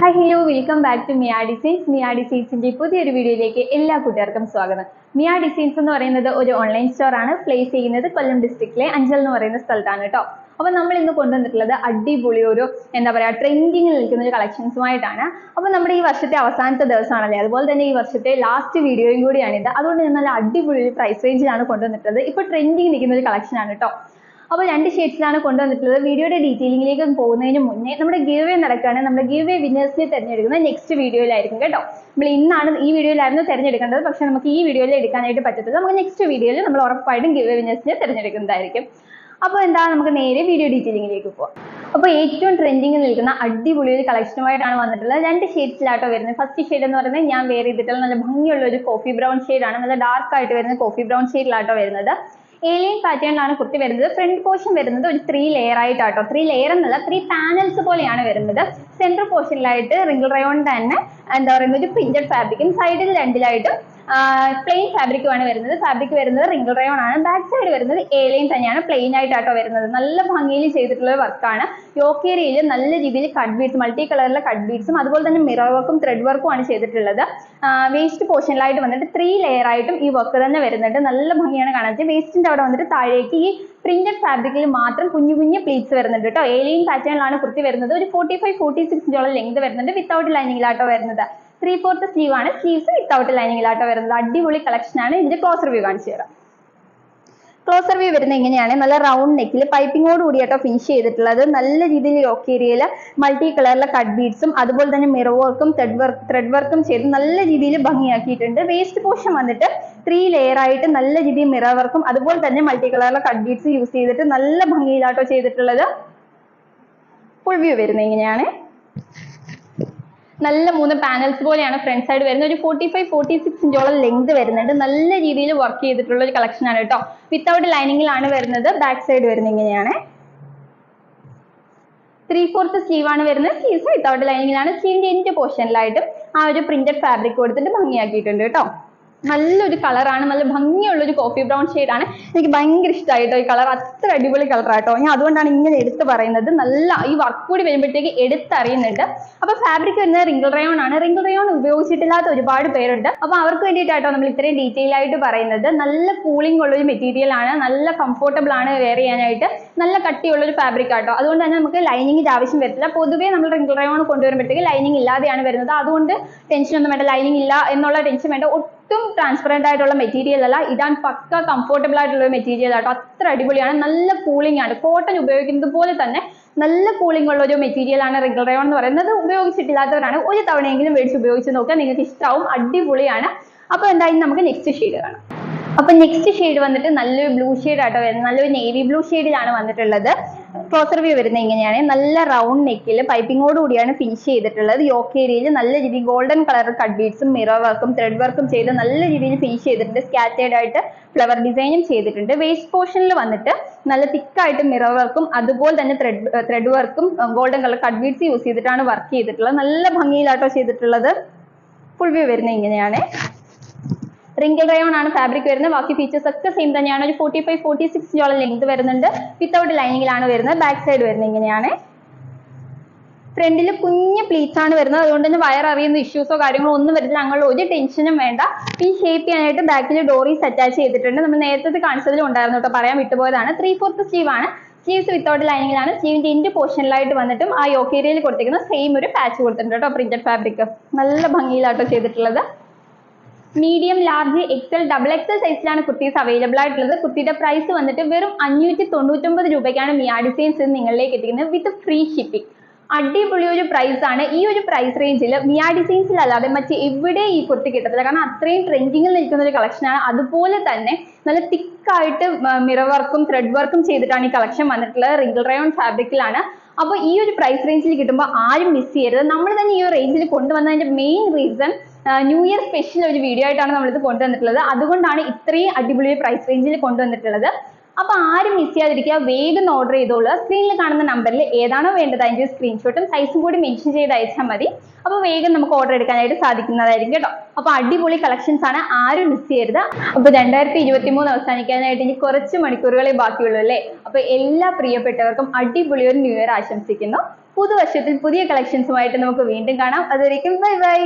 Hi hello welcome back to Mia designs. Mia ഡിസൈൻസിന്റെ പുതിയൊരു വീഡിയോയിലേക്ക് എല്ലാ കൂട്ടുകാർക്കും സ്വാഗതം. മിയ ഡിസൈൻസ് എന്ന് പറയുന്നത് ഒരു ഓൺലൈൻ സ്റ്റോർ ആണ്. പ്ലേസ് ചെയ്യുന്നത് കൊല്ലം ഡിസ്ട്രിക്റ്റിലെ അഞ്ചൽ എന്ന് പറയുന്ന സ്ഥലത്താണ് കേട്ടോ. അപ്പൊ നമ്മൾ ഇന്ന് കൊണ്ടുവന്നിട്ടുള്ളത് അടിപൊളി ഒരു ട്രെൻഡിങ്ങിൽ നിൽക്കുന്ന ഒരു കളക്ഷൻസുമായിട്ടാണ്. അപ്പൊ നമ്മുടെ ഈ വർഷത്തെ അവസാനത്തെ ദിവസമാണല്ലേ, അതുപോലെ തന്നെ ഈ വർഷത്തെ ലാസ്റ്റ് വീഡിയോയും കൂടിയാണിത്. അതുകൊണ്ട് ഞാൻ നല്ല അടിപൊളി ഒരു പ്രൈസ് റേഞ്ചിലാണ് കൊണ്ടുവന്നിട്ടുള്ളത്. ഇപ്പൊ ട്രെൻഡിങ് നിൽക്കുന്ന ഒരു കളക്ഷൻ ആണ് കേട്ടോ. അപ്പോൾ രണ്ട് ഷെയ്ഡ്സിലാണ് കൊണ്ടുവന്നിട്ടുള്ളത്. വീഡിയോയുടെ ഡീറ്റെയിലിംഗിലേക്ക് പോകുന്നതിന് മുന്നേ നമ്മുടെ ഗിവ് അവേ നടക്കുകയാണ്. നമ്മുടെ ഗിവ് അവേ വിന്നേഴ്സിനെ തിരഞ്ഞെടുക്കുന്നത് നെക്സ്റ്റ് വീഡിയോയിലായിരിക്കും കേട്ടോ. നമ്മൾ ഇന്നാണ് ഈ വീഡിയോയിലായിരുന്നു തിരഞ്ഞെടുക്കേണ്ടത്, പക്ഷെ നമുക്ക് ഈ വീഡിയോയിൽ എടുക്കാനായിട്ട് പറ്റത്തില്ല. നമുക്ക് നെക്സ്റ്റ് വീഡിയോയിൽ നമ്മൾ ഉറപ്പായിട്ടും ഗിവ് അവേ വിന്നേഴ്സിനെ തിരഞ്ഞെടുക്കുന്നതായിരിക്കും. അപ്പോൾ നമുക്ക് നേരെ വീഡിയോ ഡീറ്റെയിലിംഗിലേക്ക് പോകാം. അപ്പോൾ ഏറ്റവും ട്രെൻഡിങ്ങിൽ നിൽക്കുന്ന അടിപൊളി ഒരു കളക്ഷനുമായിട്ടാണ് വന്നിട്ടുള്ളത്. രണ്ട് ഷെയ്ഡ്സിലാട്ടോ വരുന്നത്. ഫസ്റ്റ് ഷെയ്ഡ് എന്ന് പറയുന്നത് ഞാൻ വെയർ ചെയ്തിട്ടുള്ള നല്ല ഭംഗിയുള്ള ഒരു കോഫി ബ്രൗൺ ഷെയ്ഡാണ്. നല്ല ഡാർക്ക് ആയിട്ട് വരുന്ന കോഫി ബ്രൗൺ ഷെയ്ഡിലാട്ടോ വരുന്നത്. ഏലിയൻ പാറ്റേണിലാണ് കുർത്തി വരുന്നത്. ഫ്രണ്ട് പോർഷൻ വരുന്നത് ഒരു 3 ലെയർ ആയിട്ടാട്ടോ. 3 ലെയർ എന്നല്ല, 3 പാനൽസ് പോലെയാണ് വരുന്നത്. സെൻട്രൽ പോർഷനിലായിട്ട് റിംഗിൾ റയോൺ തന്നെ ഒരു പ്രിന്റഡ് ഫാബ്രിക്കും, സൈഡിൽ രണ്ടിലായിട്ടും പ്ലെയിൻ ഫാബ്രിക്കുമാണ് വരുന്നത്. ഫാബ്രിക് വരുന്നത് റിംഗിൾ റയോൺ ആണ്. ബാക്ക് സൈഡ് വരുന്നത് ഏലിയൻ തന്നെയാണ്, പ്ലെയിൻ ആയിട്ടാട്ടോ വരുന്നത്. നല്ല ഭംഗിയിൽ ചെയ്തിട്ടുള്ള വർക്കാണ്. യോക്ക് ഏരിയയിൽ നല്ല രീതിയിൽ കട്ട് ബീഡ്സ്, മൾട്ടി കളറിലെ കട്ട് ബീഡ്സും അതുപോലെ തന്നെ മിറർ വർക്കും ത്രെഡ് വർക്കും ആണ് ചെയ്തിട്ടുള്ളത്. വേസ്റ്റ് പോർഷനിലായിട്ട് വന്നിട്ട് 3 ലെയർ ആയിട്ടും ഈ വർക്ക് തന്നെ വരുന്നുണ്ട്. നല്ല ഭംഗിയാണ് കാണാൻ. വേസ്റ്റിന്റെ അവിടെ വന്നിട്ട് താഴേക്ക് ഈ പ്രിന്റഡ് ഫാബ്രിക്കിൽ മാത്രം കുഞ്ഞു കുഞ്ഞു പ്ലീറ്റ്സ് വരുന്നുണ്ട് കേട്ടോ. ഏലിയൻ പാറ്റേണിലാണ് കുർത്തി വരുന്നത്. ഒരു 45-46 ഇഞ്ചോളം ലെങ്ത് വരുന്നുണ്ട്. വിത്തൗട്ട് ലൈനിങ്ങിലാട്ടോ വരുന്നത്. 3/4 സ്ലീവ് ആണ്. സ്ലീവ്സ് വിത്തൗട്ട് ലൈനിങ്ങിലാട്ടോ വരുന്നത്. അടിപൊളി കളക്ഷൻ ആണ്. ഇതിന്റെ ക്ലോസർ വ്യൂ കാണിച്ചു തരാം. ക്ലോസർ വ്യൂ വരുന്നത് ഇങ്ങനെയാണ്. നല്ല റൗണ്ട് നെക്കിൽ പൈപ്പിങ്ങോട് കൂടിയാട്ടോ ഫിനിഷ് ചെയ്തിട്ടുള്ളത്. നല്ല രീതിയിൽ യോക്ക് ഏരിയയിൽ മൾട്ടി കളറിലെ കട്ട് ബീഡ്സും അതുപോലെ തന്നെ മിറർ വർക്കും ത്രെഡ് വർക്കും ചെയ്ത് നല്ല രീതിയിൽ ഭംഗിയാക്കിയിട്ടുണ്ട്. വേസ്റ്റ് പോർഷൻ വന്നിട്ട് 3 ലെയർ ആയിട്ട് നല്ല രീതിയിൽ മിറർ വർക്കും അതുപോലെ തന്നെ മൾട്ടി കളറിലെ കട്ട് ബീഡ്സ് യൂസ് ചെയ്തിട്ട് നല്ല ഭംഗിയിലാട്ടോ ചെയ്തിട്ടുള്ളത്. ഫുൾ വ്യൂ വരുന്നത് ഇങ്ങനെയാണ്. നല്ല 3 പാനൽസ് പോലെയാണ് ഫ്രണ്ട് സൈഡ് വരുന്നത്. ഒരു 45-46 ഇഞ്ചോളം ലെങ്ത് വരുന്നുണ്ട്. നല്ല രീതിയിൽ വർക്ക് ചെയ്തിട്ടുള്ള ഒരു കളക്ഷൻ ആണ് കേട്ടോ. വിത്തൗട്ട് ലൈനിങ്ങിലാണ് വരുന്നത്. ബാക്ക് സൈഡ് വരുന്നത് ഇങ്ങനെയാണ്. 3/4 സ്ലീവ് ആണ് വരുന്നത്. സ്ലീവ്സ് വിത്തൗട്ട് ലൈനിങ്ങിലാണ്. സ്ലീവിന്റെ എൻഡ് പോർഷനിലായിട്ടും ആ ഒരു പ്രിന്റഡ് ഫാബ്രിക് കൊടുത്തിട്ട് ഭംഗിയാക്കിയിട്ടുണ്ട് കേട്ടോ. നല്ലൊരു കളറാണ്. നല്ല ഭംഗിയുള്ള ഒരു കോഫി ബ്രൗൺ ഷെയ്ഡാണ്. എനിക്ക് ഭയങ്കര ഇഷ്ടമായിട്ടോ ഈ കളർ. അത്ര അടിപൊളി കളറാട്ടോ. ഞാൻ അതുകൊണ്ടാണ് ഇങ്ങനെ എടുത്ത് പറയുന്നത്. നല്ല ഈ വർക്ക് കൂടി വരുമ്പോഴത്തേക്ക് എടുത്തറിയുന്നുണ്ട്. അപ്പൊ ഫാബ്രിക് വരുന്നത് റിംഗിൾ റയോൺ ആണ്. റിംഗിൾ റയോൺ ഉപയോഗിച്ചിട്ടില്ലാത്ത ഒരുപാട് പേരുണ്ട്. അപ്പൊ അവർക്ക് വേണ്ടിയിട്ടാട്ടോ നമ്മൾ ഇത്രയും ഡീറ്റെയിൽ ആയിട്ട് പറയുന്നത്. നല്ല കൂളിംഗ് ഉള്ള ഒരു മെറ്റീരിയൽ ആണ്. നല്ല കംഫർട്ടബിൾ ആണ് വെയർ ചെയ്യാനായിട്ട്. നല്ല കട്ടിയുള്ള ഒരു ഫാബ്രിക് ആട്ടോ. അതുകൊണ്ട് തന്നെ നമുക്ക് ലൈനിങ്ങിന്റെ ആവശ്യം വരില്ല. പൊതുവേ നമ്മൾ റിംഗിൾ റയോൺ കൊണ്ടുവരുമ്പോഴത്തേക്ക് ലൈനിങ് ഇല്ലാതെയാണ് വരുന്നത്. അതുകൊണ്ട് ടെൻഷൻ ഒന്നും വേണ്ട. ലൈനിങ് ഇല്ല എന്നുള്ള ടെൻഷൻ വേണ്ട. ഒട്ടും ട്രാൻസ്പെറന്റ് ആയിട്ടുള്ള മെറ്റീരിയൽ അല്ല. ഇതാണ് പക്ക കംഫർട്ടബിൾ ആയിട്ടുള്ള ഒരു മെറ്റീരിയൽ ആട്ടോ. അത്ര അടിപൊളിയാണ്. നല്ല കൂളിംഗ് ആണ്. കോട്ടൺ ഉപയോഗിക്കുന്നത് പോലെ തന്നെ നല്ല കൂളിംഗ് ഉള്ള ഒരു മെറ്റീരിയൽ ആണ് റിംഗിൾ റയോൺ എന്ന് പറയുന്നത്. ഉപയോഗിച്ചിട്ടില്ലാത്തവരാണ് ഒരു തവണയെങ്കിലും മേടിച്ച് ഉപയോഗിച്ച് നോക്കുക. നിങ്ങൾക്ക് ഇഷ്ടമാവും. അടിപൊളിയാണ്. അപ്പൊ എന്തായാലും നമുക്ക് നെക്സ്റ്റ് ഷെയ്ഡ് കാണാം. അപ്പൊ നെക്സ്റ്റ് ഷെയ്ഡ് വന്നിട്ട് നല്ലൊരു ബ്ലൂ ഷെയ്ഡ് ആട്ടോ വരുന്നത്. നല്ലൊരു നേവി ബ്ലൂ ഷെയ്ഡിലാണ് വന്നിട്ടുള്ളത്. ക്ലോസർ വ്യൂ വരുന്നത് ഇങ്ങനെയാണ്. നല്ല റൗണ്ട് നെക്കിൽ പൈപ്പിങ്ങോട് കൂടിയാണ് ഫിനിഷ് ചെയ്തിട്ടുള്ളത്. യോക്ക് ഏരിയയിൽ നല്ല രീതിയിൽ ഗോൾഡൻ കളർ കട്ട് ബീഡ്സും മിറർ വർക്കും ത്രെഡ് വർക്കും ചെയ്ത് നല്ല രീതിയിൽ ഫിനിഷ് ചെയ്തിട്ടുണ്ട്. സ്കാറ്റേർഡ് ആയിട്ട് ഫ്ലവർ ഡിസൈനും ചെയ്തിട്ടുണ്ട്. വേസ്റ്റ് പോർഷനിൽ വന്നിട്ട് നല്ല തിക്കായിട്ട് മിറർ വർക്കും അതുപോലെ തന്നെ ത്രെഡ് വർക്കും golden colour cut beads use ചെയ്തിട്ടാണ് വർക്ക് ചെയ്തിട്ടുള്ളത്. നല്ല ഭംഗിയിലാട്ടോ ചെയ്തിട്ടുള്ളത്. ഫുൾ വ്യൂ വരുന്നത് ഇങ്ങനെയാണ്. റിംഗിൾ റയോൺ ആണ് ഫാബ്രിക് വരുന്നത്. ബാക്കി ഫീച്ചേഴ്സ് ഒക്കെ സെയിം തന്നെയാണ്. ഒരു 45-46 ഇഞ്ചോളം ലെങ്ത് വരുന്നുണ്ട്. വിത്തൗട്ട് ലൈനിങ്ങിലാണ് വരുന്നത്. ബാക്ക് സൈഡ് വരുന്നത് ഇങ്ങനെയാണ്. ഫ്രണ്ടിൽ കുഞ്ഞ് പ്ലീറ്റ്സ് ആണ് വരുന്നത്. അതുകൊണ്ട് തന്നെ വയർ അറിയുന്ന ഇഷ്യൂസോ കാര്യങ്ങളോ ഒന്നും വരില്ല. അങ്ങനെ ഒരു ടെൻഷനും വേണ്ട. ഈ ഷേപ്പ് ചെയ്യാനായിട്ട് ബാക്കിൽ ഡോറീസ് അറ്റാച്ച് ചെയ്തിട്ടുണ്ട്. നമ്മൾ നേരത്തെ കാണിച്ചതിലും ഉണ്ടായിരുന്നു കേട്ടോ, പറയാൻ വിട്ടുപോയതാണ്. 3/4 സ്ലീവ് ആണ്. സ്ലീവ്സ് വിത്തൗട്ട് ലൈനിങ്ങിലാണ്. സ്ലീവിന്റെ എൻഡ് പോർഷനിലായിട്ട് വന്നിട്ടും ആ യോക്ക് ഏരിയയിൽ കൊടുത്തിരിക്കുന്ന സെയിം ഒരു പാച്ച് കൊടുത്തിട്ടുണ്ട് കേട്ടോ. പ്രിന്റഡ് ഫാബ്രിക് നല്ല ഭംഗിയിലാട്ടോ ചെയ്തിട്ടുള്ളത്. Medium, large, XL, double XL സൈസിലാണ് കുർത്തീസ് അവൈലബിൾ ആയിട്ടുള്ളത്. കുർത്തിയുടെ പ്രൈസ് വന്നിട്ട് വെറും 599 രൂപയ്ക്കാണ് മിയ ഡിസൈൻസ് നിങ്ങളിലേക്ക് എത്തിക്കുന്നത് വിത്ത് ഫ്രീ ഷിപ്പിംഗ്. അടിപൊളി ഒരു പ്രൈസ് ആണ്. ഈ ഒരു പ്രൈസ് റേഞ്ചിൽ മിയ ഡിസൈൻസിൽ അല്ലാതെ മറ്റ് എവിടെ ഈ കുർത്തി കിട്ടത്തില്ല. കാരണം അത്രയും ട്രെൻഡിങ്ങിൽ നിൽക്കുന്ന ഒരു കളക്ഷനാണ്. അതുപോലെ തന്നെ നല്ല തിക്കായിട്ട് മിറർ വർക്കും ത്രെഡ് വർക്കും ചെയ്തിട്ടാണ് ഈ കളക്ഷൻ വന്നിട്ടുള്ളത്. റിംഗിൾ റയോൺ ഫാബ്രിക്കിലാണ്. അപ്പോൾ ഈ ഒരു പ്രൈസ് റേഞ്ചിൽ കിട്ടുമ്പോൾ ആരും മിസ് ചെയ്യരുത്. നമ്മൾ തന്നെ ഈ ഒരു റേഞ്ചിൽ കൊണ്ടുവന്നതിന്റെ main reason new year special ഒരു വീഡിയോ ആയിട്ടാണ് നമ്മളിത് കൊണ്ടുവന്നിട്ടുള്ളത്. അതുകൊണ്ടാണ് ഇത്രയും അടിപൊളി പ്രൈസ് റേഞ്ചിൽ കൊണ്ടുവന്നിട്ടുള്ളത്. അപ്പൊ ആരും മിസ് ചെയ്യാതിരിക്കുക, വേഗം ഓർഡർ ചെയ്തോളുക. സ്ക്രീനിൽ കാണുന്ന നമ്പറിൽ ഏതാണോ വേണ്ടത് അതിന്റെ സ്ക്രീൻഷോട്ടും സൈസും കൂടി മെൻഷൻ ചെയ്ത് അയച്ചാൽ മതി. അപ്പൊ വേഗം നമുക്ക് ഓർഡർ എടുക്കാനായിട്ട് സാധിക്കുന്നതായിരിക്കും കേട്ടോ. അപ്പൊ അടിപൊളി കളക്ഷൻസ് ആണ്, ആരും മിസ് ചെയ്യരുത്. അപ്പൊ 2023 അവസാനിക്കാനായിട്ട് ഇനി കുറച്ച് മണിക്കൂറുകളെ ബാക്കിയുള്ളൂ അല്ലേ. അപ്പൊ എല്ലാ പ്രിയപ്പെട്ടവർക്കും അടിപൊളി ഒരു ന്യൂ ഇയർ ആശംസിക്കുന്നു. പുതുവർഷത്തിൽ പുതിയ കളക്ഷൻസുമായിട്ട് നമുക്ക് വീണ്ടും കാണാം. അതുവരേക്കും ബൈ ബൈ.